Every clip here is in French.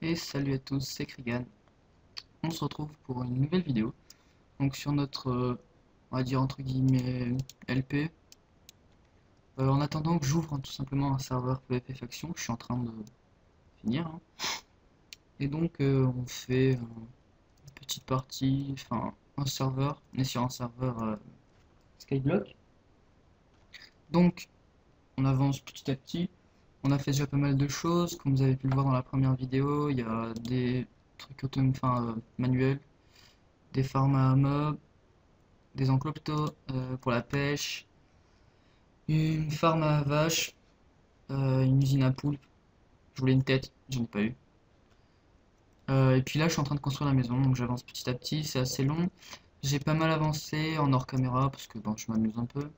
Et salut à tous, c'est Krigan. On se retrouve pour une nouvelle vidéo. Donc sur notre, on va dire entre guillemets, LP. En attendant que j'ouvre tout simplement un serveur PvP Faction, je suis en train de finir. Et donc on fait une petite partie, enfin un serveur, on est sur un serveur Skyblock. Donc on avance petit à petit. On a fait déjà pas mal de choses, comme vous avez pu le voir dans la première vidéo, il y a des trucs manuels, des farms à mobs, des encloptos pour la pêche, une farm à vaches, une usine à poulpes. Je voulais une tête, j'en ai pas eu. Et puis là, je suis en train de construire la maison, donc j'avance petit à petit, c'est assez long. J'ai pas mal avancé en hors caméra parce que bon, je m'amuse un peu.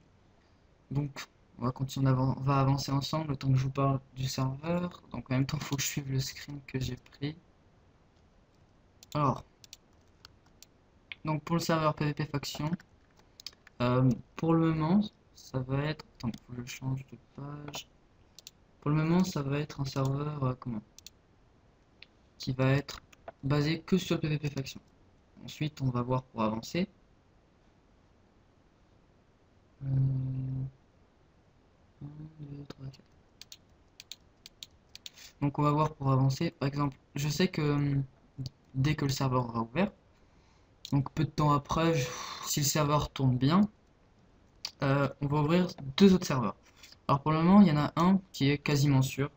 Donc, on va continuer, on va avancer ensemble le temps que je vous parle du serveur. Donc, en même temps, il faut que je suive le screen que j'ai pris. Alors, donc pour le serveur PvP Faction, pour le moment, ça va être. Attends, faut que je change de page. Pour le moment, ça va être un serveur qui va être basé que sur le PvP faction. Ensuite, on va voir pour avancer. Euh, 1, 2, 3, 4. Donc, on va voir pour avancer. Par exemple, je sais que dès que le serveur aura ouvert, donc peu de temps après, si le serveur tourne bien, on va ouvrir deux autres serveurs. Alors, pour le moment, il y en a un qui est quasiment sûr.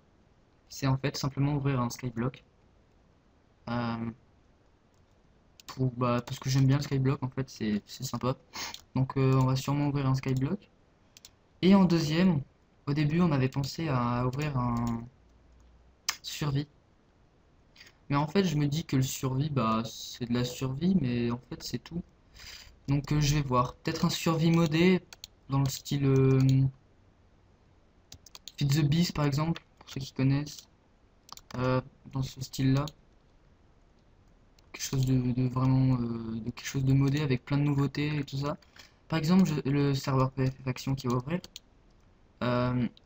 C'est en fait simplement ouvrir un skyblock. Euh, parce que j'aime bien le skyblock, en fait, c'est sympa. Donc, on va sûrement ouvrir un skyblock. Et en deuxième, au début, on avait pensé à ouvrir un survie. Mais en fait, je me dis que le survie, bah, c'est de la survie, mais en fait, c'est tout. Donc, je vais voir. Peut-être un survie modé, dans le style Feed the Beast, par exemple, pour ceux qui connaissent. Dans ce style-là. Quelque chose de vraiment, de quelque chose de modé avec plein de nouveautés et tout ça. Par exemple, le serveur PvP Faction qui va ouvrir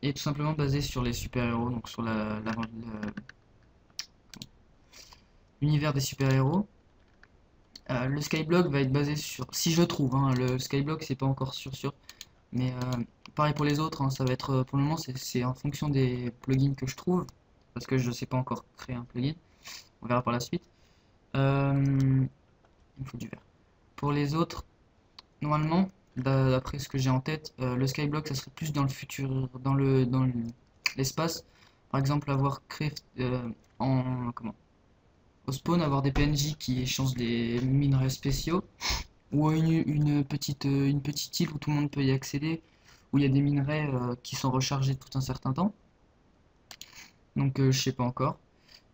est tout simplement basé sur les super-héros, donc sur l'univers des super-héros. Le Skyblock va être basé sur, si je trouve, hein, le Skyblock c'est pas encore sûr, mais pareil pour les autres, hein, ça va être, pour le moment c'est en fonction des plugins que je trouve, parce que je sais pas encore créer un plugin, on verra par la suite. Il me faut du vert. Pour les autres, normalement, d'après ce que j'ai en tête, le Skyblock ça serait plus dans le futur, dans l'espace, par exemple avoir créé au spawn avoir des PNJ qui échangent des minerais spéciaux ou une petite île où tout le monde peut y accéder, où il y a des minerais qui sont rechargés tout un certain temps. Donc je sais pas encore.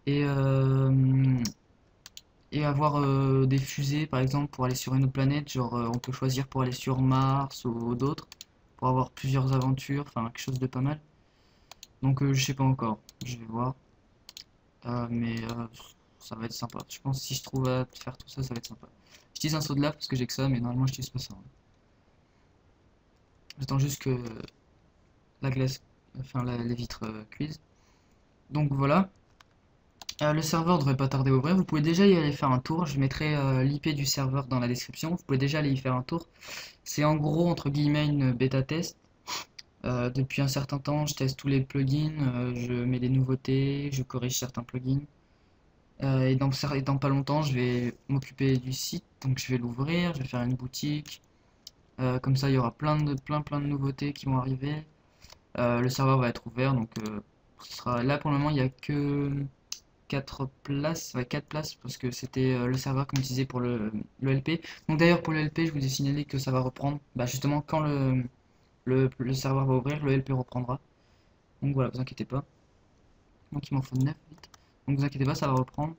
Et, euh, et avoir des fusées par exemple pour aller sur une autre planète, genre on peut choisir pour aller sur Mars ou d'autres, pour avoir plusieurs aventures, enfin quelque chose de pas mal. Donc je sais pas encore, je vais voir. Mais ça va être sympa. Je pense que si je trouve à faire tout ça, ça va être sympa. J'utilise un seau de lave parce que j'ai que ça, mais normalement j'utilise pas ça, hein. J'attends juste que la glace, enfin les vitres cuisent. Donc voilà. Le serveur devrait pas tarder à ouvrir. Vous pouvez déjà y aller faire un tour. Je mettrai l'IP du serveur dans la description. Vous pouvez déjà aller y faire un tour. C'est en gros entre guillemets une bêta test. Depuis un certain temps, je teste tous les plugins, je mets des nouveautés, je corrige certains plugins. Et dans pas longtemps, je vais m'occuper du site, donc je vais l'ouvrir, je vais faire une boutique. Comme ça, il y aura plein de nouveautés qui vont arriver. Le serveur va être ouvert, donc ce sera là pour le moment, il n'y a que 4 places, ouais, 4 places parce que c'était le serveur comme je disais pour le LP. Donc d'ailleurs pour le LP, je vous ai signalé que ça va reprendre. Bah justement quand le serveur va ouvrir, le LP reprendra. Donc voilà, vous inquiétez pas. Donc il m'en faut 9 vite. Donc vous inquiétez pas, ça va reprendre.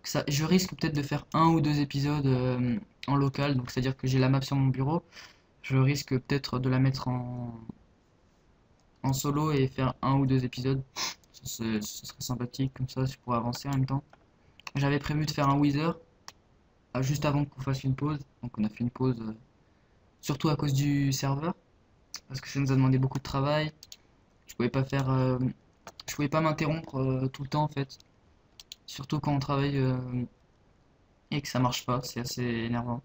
Ça, je risque peut-être de faire un ou deux épisodes en local, donc c'est-à-dire que j'ai la map sur mon bureau. Je risque peut-être de la mettre en solo et faire un ou deux épisodes. Ce serait sympathique, comme ça je pourrais avancer en même temps. J'avais prévu de faire un Wither juste avant qu'on fasse une pause. Donc on a fait une pause surtout à cause du serveur, parce que ça nous a demandé beaucoup de travail. Je pouvais pas faire, je pouvais pas m'interrompre tout le temps en fait. Surtout quand on travaille et que ça marche pas, c'est assez énervant.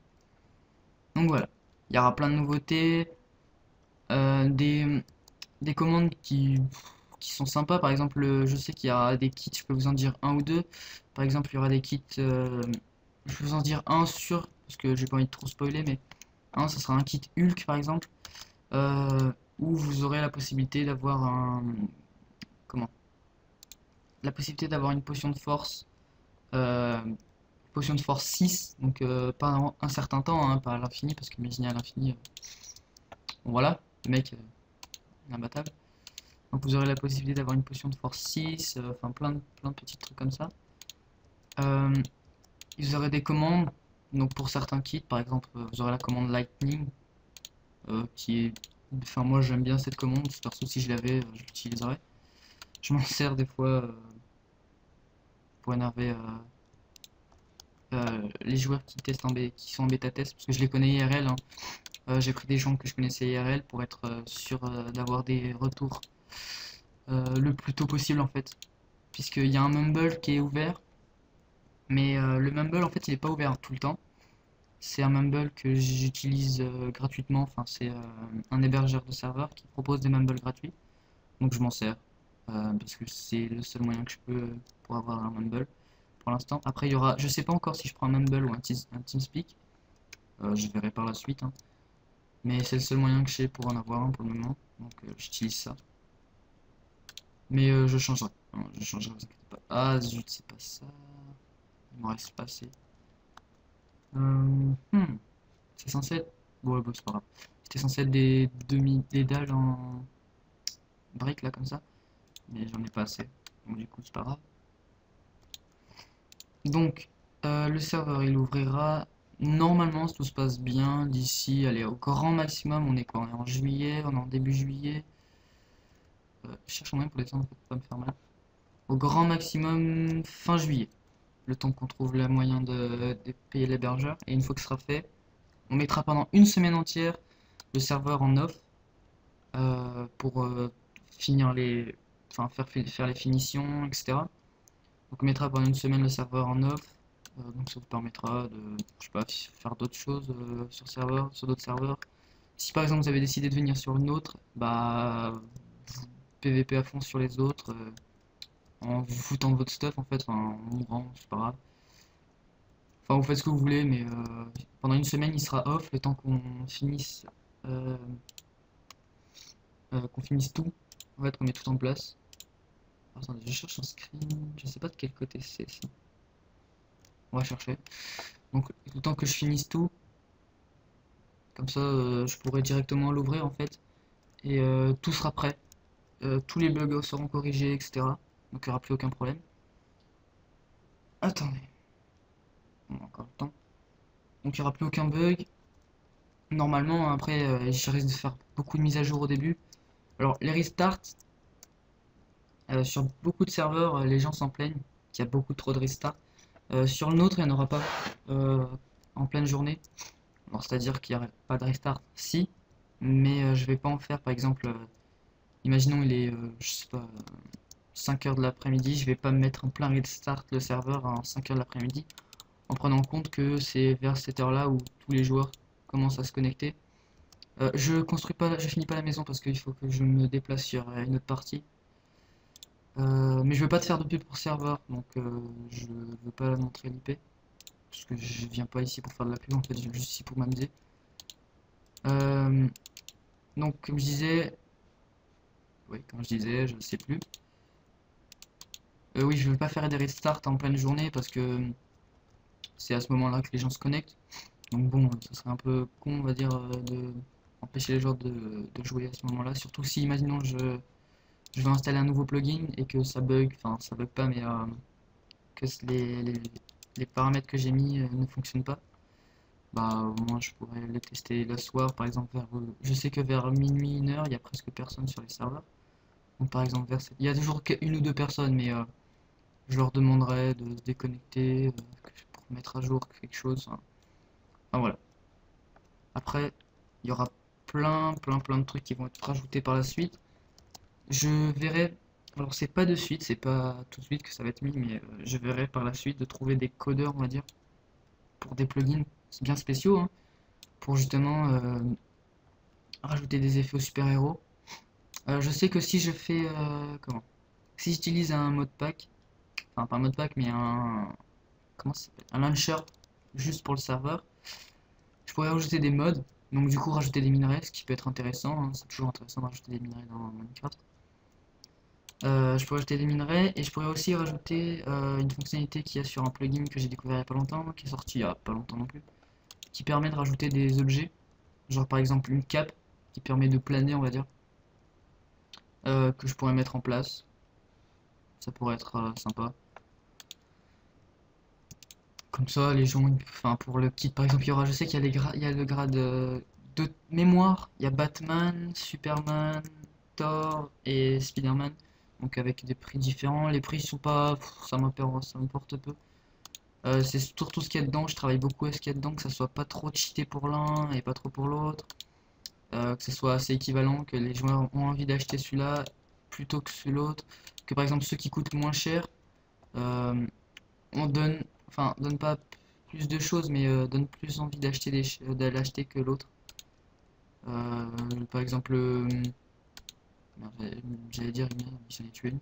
Donc voilà, il y aura plein de nouveautés, euh, des, des commandes qui sont sympas. Par exemple, je sais qu'il y aura des kits, je peux vous en dire un ou deux. Par exemple, il y aura des kits, je peux vous en dire un sûr, parce que j'ai pas envie de trop spoiler, mais un, ça sera un kit Hulk par exemple, où vous aurez la possibilité d'avoir comment? La possibilité d'avoir une euh, potion de force 6, donc pas un certain temps, hein, pas à l'infini, parce qu'imaginez à l'infini, bon voilà, le mec imbattable. Donc vous aurez la possibilité d'avoir une potion de force 6, enfin plein de petits trucs comme ça. Euh, vous aurez des commandes, donc pour certains kits, par exemple, vous aurez la commande Lightning, qui est... Enfin moi j'aime bien cette commande, perso si je l'avais, je l'utiliserais. Je m'en sers des fois pour énerver les joueurs qui testent qui sont en bêta test, parce que je les connais IRL, hein. J'ai pris des gens que je connaissais IRL pour être sûr d'avoir des retours le plus tôt possible en fait. Puisqu'il y a un Mumble qui est ouvert, mais le Mumble en fait il est pas ouvert tout le temps. C'est un Mumble que j'utilise gratuitement, enfin c'est un hébergeur de serveur qui propose des Mumble gratuits, donc je m'en sers. Parce que c'est le seul moyen que je peux pour avoir un Mumble pour l'instant. Après il y aura, je sais pas encore si je prends un Mumble ou un TeamSpeak, je verrai par la suite, hein. Mais c'est le seul moyen que j'ai pour en avoir un pour le moment, donc j'utilise ça. Mais je changerai. Non, je changerai, vous inquiétez pas. Ah zut, c'est pas ça. Il m'en reste pas assez. Hmm, C'est censé être. Ouais, bon, c'est pas grave. C'était censé être des dalles en briques là comme ça. Mais j'en ai pas assez. Donc du coup, c'est pas grave. Donc, le serveur il ouvrira normalement si tout se passe bien d'ici, allez, au grand maximum. On est quoi? On est en juillet, on est en début juillet. Je cherche un moyen pour les temps pour pas me faire mal. Au grand maximum fin juillet. Le temps qu'on trouve le moyen de payer l'hébergeur. Et une fois que ce sera fait, on mettra pendant une semaine entière le serveur en off pour finir enfin faire les finitions, etc. Donc on mettra pendant une semaine le serveur en off. Donc ça vous permettra de, je sais pas, faire d'autres choses sur d'autres serveurs. Si par exemple vous avez décidé de venir sur une autre, bah vous PVP à fond sur les autres en vous foutant de votre stuff en fait, enfin, en mourant, c'est pas grave. Enfin, vous faites ce que vous voulez, mais pendant une semaine, il sera off le temps euh, qu'on finisse tout. En fait, qu'on met tout en place. Attendez, je cherche un screen. Je sais pas de quel côté c'est ça. On va chercher. Donc, le temps que je finisse tout, comme ça, je pourrai directement l'ouvrir en fait. Et tout sera prêt. Tous les bugs seront corrigés, etc. Donc, il n'y aura plus aucun problème. Attendez. On a encore le temps. Donc, il n'y aura plus aucun bug. Normalement, après, je risque de faire beaucoup de mises à jour au début. Alors, les restarts, sur beaucoup de serveurs, les gens s'en plaignent qu'il y a beaucoup trop de restarts. Sur le nôtre, il n'y en aura pas euh, en pleine journée. Alors, c'est-à-dire qu'il n'y aura pas de restart, si, mais je vais pas en faire. Par exemple, imaginons il est, je sais pas, 5 heures de l'après-midi, je vais pas me mettre en plein restart le serveur en 5 heures de l'après-midi, en prenant en compte que c'est vers cette heure-là où tous les joueurs commencent à se connecter. Je finis pas la maison parce qu'il faut que je me déplace sur une autre partie. Mais je veux pas te faire de pub pour serveur, donc je veux pas montrer l'IP. Parce que je viens pas ici pour faire de la pub, en fait, je viens juste ici pour m'amuser. Euh, donc, comme je disais, oui, comme je disais, je sais plus. Oui, je veux pas faire des restarts en pleine journée parce que c'est à ce moment-là que les gens se connectent. Donc bon, ça serait un peu con, on va dire, de empêcher les joueurs de jouer à ce moment-là. Surtout si, imaginons, je veux installer un nouveau plugin et que ça bug, enfin, ça bug pas, mais que les paramètres que j'ai mis ne fonctionnent pas. Bah, au moins, je pourrais les tester le soir, par exemple, je sais que vers minuit, 1 heure, il y a presque personne sur les serveurs. Donc, par exemple, il y a toujours qu'une ou deux personnes, mais je leur demanderai de se déconnecter pour mettre à jour quelque chose, hein. Enfin, voilà. Après, il y aura plein de trucs qui vont être rajoutés par la suite. Je verrai Alors c'est pas de suite, c'est pas tout de suite que ça va être mis, mais je verrai par la suite de trouver des codeurs, on va dire, pour des plugins bien spéciaux, hein, pour justement rajouter des effets aux super-héros. Je sais que si je fais comment? Si j'utilise un modpack, enfin pas un modpack mais un comment ça s'appelle? Un launcher juste pour le serveur, je pourrais rajouter des mods, donc du coup rajouter des minerais, ce qui peut être intéressant, hein, c'est toujours intéressant de rajouter des minerais dans Minecraft. Je pourrais ajouter des minerais et je pourrais aussi rajouter une fonctionnalité qu'il y a sur un plugin que j'ai découvert il n'y a pas longtemps, qui est sorti il n'y a pas longtemps non plus, qui permet de rajouter des objets, genre par exemple une cape qui permet de planer, on va dire, que je pourrais mettre en place. Ça pourrait être sympa. Comme ça, les gens, enfin pour le kit par exemple, il y aura, je sais qu'il y a il y a le grade de mémoire, il y a Batman, Superman, Thor et Spider-Man, donc avec des prix différents. Les prix sont pas, ça m'importe peu. C'est surtout ce qu'il y a dedans, je travaille beaucoup à ce qu'il y a dedans, que ça soit pas trop cheaté pour l'un et pas trop pour l'autre, que ce soit assez équivalent, que les joueurs ont envie d'acheter celui-là plutôt que celui-l'autre, que par exemple ceux qui coûtent moins cher, euh, on donne, enfin donne pas plus de choses, mais donne plus envie d'aller acheter que l'autre. Par exemple, merde, j'allais dire, j'en ai tué une.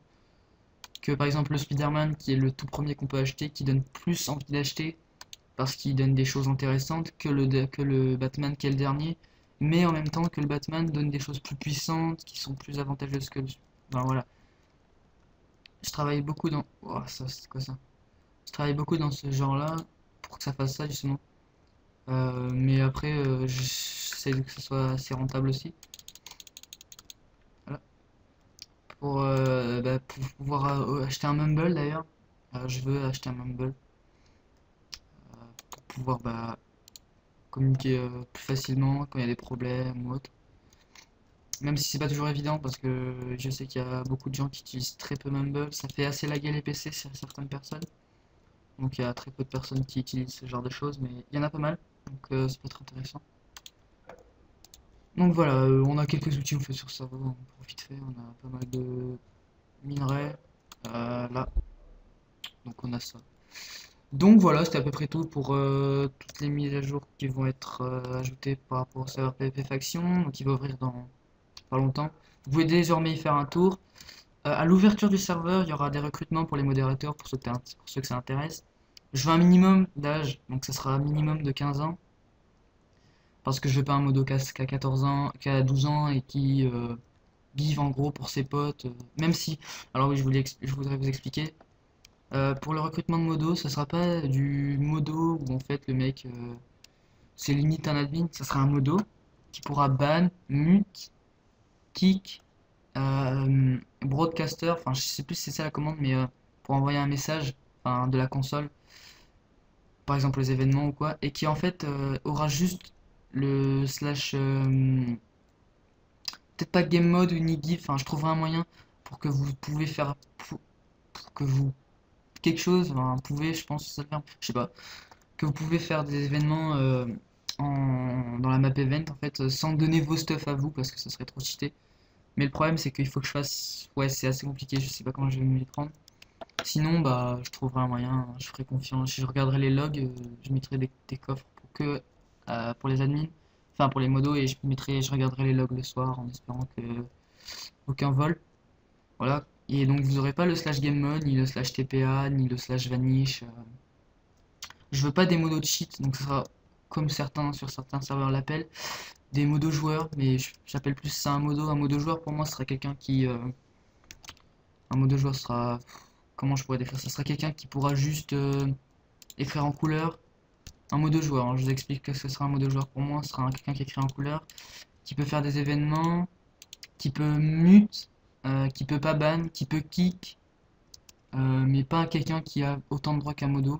Que par exemple le Spider-Man, qui est le tout premier qu'on peut acheter, qui donne plus envie d'acheter parce qu'il donne des choses intéressantes que le Batman qui est le dernier, mais en même temps que le Batman donne des choses plus puissantes, qui sont plus avantageuses que le... Enfin voilà. Je travaille beaucoup dans... Oh, ça, c'est quoi ça? Je travaille beaucoup dans ce genre-là pour que ça fasse ça justement. Mais après, j'essaie que ce soit assez rentable aussi. Voilà. Pour pouvoir acheter un Mumble d'ailleurs. Je veux acheter un Mumble pour pouvoir communiquer plus facilement quand il y a des problèmes ou autre. Même si c'est pas toujours évident parce que je sais qu'il y a beaucoup de gens qui utilisent très peu Mumble. Ça fait assez laguer les PC sur certaines personnes. Donc il y a très peu de personnes qui utilisent ce genre de choses, mais il y en a pas mal. Donc ça peut être intéressant. Donc voilà, on a quelques outils on fait sur ça, on profite fait, on a pas mal de minerais là, donc on a ça. Donc voilà, c'était à peu près tout pour toutes les mises à jour qui vont être ajoutées par rapport au serveur PvP Faction, donc il va ouvrir dans pas longtemps. Vous pouvez désormais y faire un tour. À l'ouverture du serveur, il y aura des recrutements pour les modérateurs pour ceux que ça intéresse. Je veux un minimum d'âge, donc ça sera un minimum de 15 ans. Parce que je veux pas un modo qui a 14 ans, qui a 12 ans et qui give en gros pour ses potes. Même si, alors oui, je voudrais vous expliquer. Pour le recrutement de modo, ça sera pas du modo où en fait le mec c'est limite un admin, ça sera un modo qui pourra ban, mute, kick, broadcaster, enfin je sais plus si c'est ça la commande, mais pour envoyer un message enfin, de la console, par exemple les événements ou quoi, et qui en fait aura juste le slash peut-être pas game mode ou ni gif, enfin je trouverai un moyen pour que vous pouvez faire pour que vous quelque chose, enfin pouvez je pense que ça le terme, je sais pas, que vous pouvez faire des événements dans la map event en fait sans donner vos stuff à vous parce que ça serait trop cheaté. Mais le problème c'est qu'il faut que je fasse, ouais c'est assez compliqué, je sais pas comment je vais m'y prendre. Sinon bah je trouverai un moyen, je ferai confiance, je regarderai les logs, je mettrai des coffres pour que pour les admins, enfin pour les modos et je regarderai les logs le soir en espérant que aucun vol. Voilà. Et donc vous aurez pas le slash game mode, ni le slash TPA, ni le slash vanish. Je veux pas des modos de cheat, donc ce sera comme certains sur certains serveurs l'appellent, des modos joueurs, mais j'appelle plus ça un modo. Un modo joueur pour moi ce sera quelqu'un qui. Un modo joueur sera. Comment je pourrais décrire ça? Ce sera quelqu'un qui pourra juste écrire en couleur. Un modo joueur, hein, je vous explique que ce sera un modo joueur pour moi, ce sera quelqu'un qui écrit en couleur, qui peut faire des événements, qui peut mute, qui peut pas ban, qui peut kick, mais pas quelqu'un qui a autant de droits qu'un modo.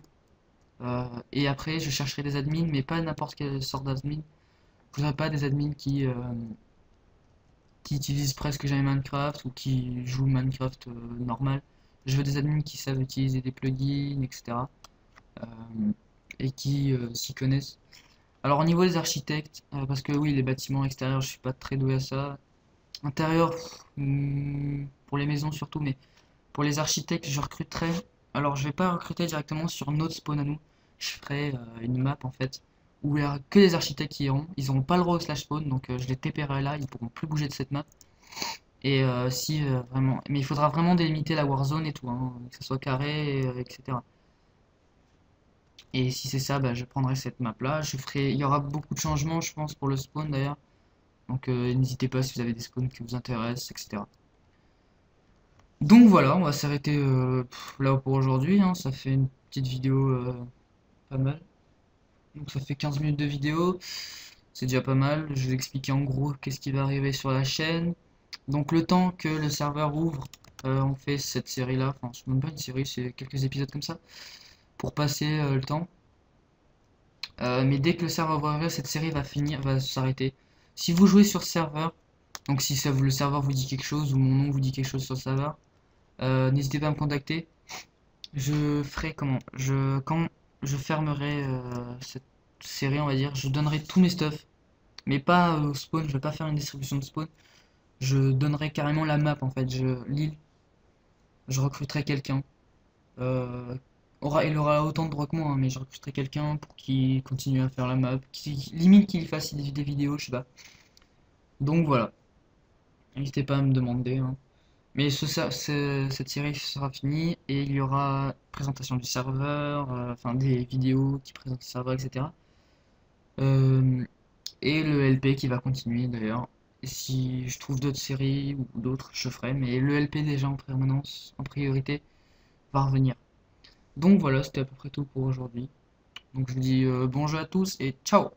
Et après, je chercherai des admins, mais pas n'importe quelle sorte d'admin. Je voudrais pas des admins qui utilisent presque jamais Minecraft ou qui jouent Minecraft normal. Je veux des admins qui savent utiliser des plugins, etc. euh, et qui s'y connaissent. Alors au niveau des architectes, parce que oui, les bâtiments extérieurs, je suis pas très doué à ça. Intérieur, pour les maisons surtout, mais pour les architectes, je recruterai. Alors, je vais pas recruter directement sur notre spawn à nous. Je ferai une map en fait où il y aura que les architectes qui iront. Ils n'auront pas le droit au slash spawn, donc je les TPerai là. Ils pourront plus bouger de cette map. Et si vraiment, mais il faudra vraiment délimiter la warzone et tout, hein, que ce soit carré, etc. Et si c'est ça, bah, je prendrai cette map là. Il y aura beaucoup de changements, je pense, pour le spawn d'ailleurs. Donc n'hésitez pas si vous avez des spawns qui vous intéressent, etc. Donc voilà, on va s'arrêter là pour aujourd'hui, hein. Ça fait une petite vidéo pas mal. Donc ça fait 15 minutes de vidéo, c'est déjà pas mal. Je vais expliquer en gros qu'est-ce qui va arriver sur la chaîne. Donc le temps que le serveur ouvre, on fait cette série là, enfin c'est même pas une série, c'est quelques épisodes comme ça, pour passer le temps. Mais dès que le serveur va ouvrir, cette série va finir, va s'arrêter. Si vous jouez sur serveur, donc si ça, le serveur vous dit quelque chose ou mon nom vous dit quelque chose sur le serveur, n'hésitez pas à me contacter. Je ferai comment? Quand je fermerai cette série, on va dire, je donnerai tous mes stuff, mais pas au spawn. Je vais pas faire une distribution de spawn. Je donnerai carrément la map en fait. L'île, je recruterai quelqu'un. Euh, il aura autant de droits que moi, hein, mais je recruterai quelqu'un pour qu'il continue à faire la map, limite qu'il fasse des vidéos, je sais pas. Donc voilà, n'hésitez pas à me demander, hein. Mais cette série sera finie et il y aura présentation du serveur, enfin des vidéos qui présentent le serveur, etc. Euh, et le LP qui va continuer d'ailleurs. Et si je trouve d'autres séries ou d'autres, je ferai. Mais le LP déjà en permanence, en priorité, va revenir. Donc voilà, c'était à peu près tout pour aujourd'hui. Donc je vous dis bon jeu à tous et ciao!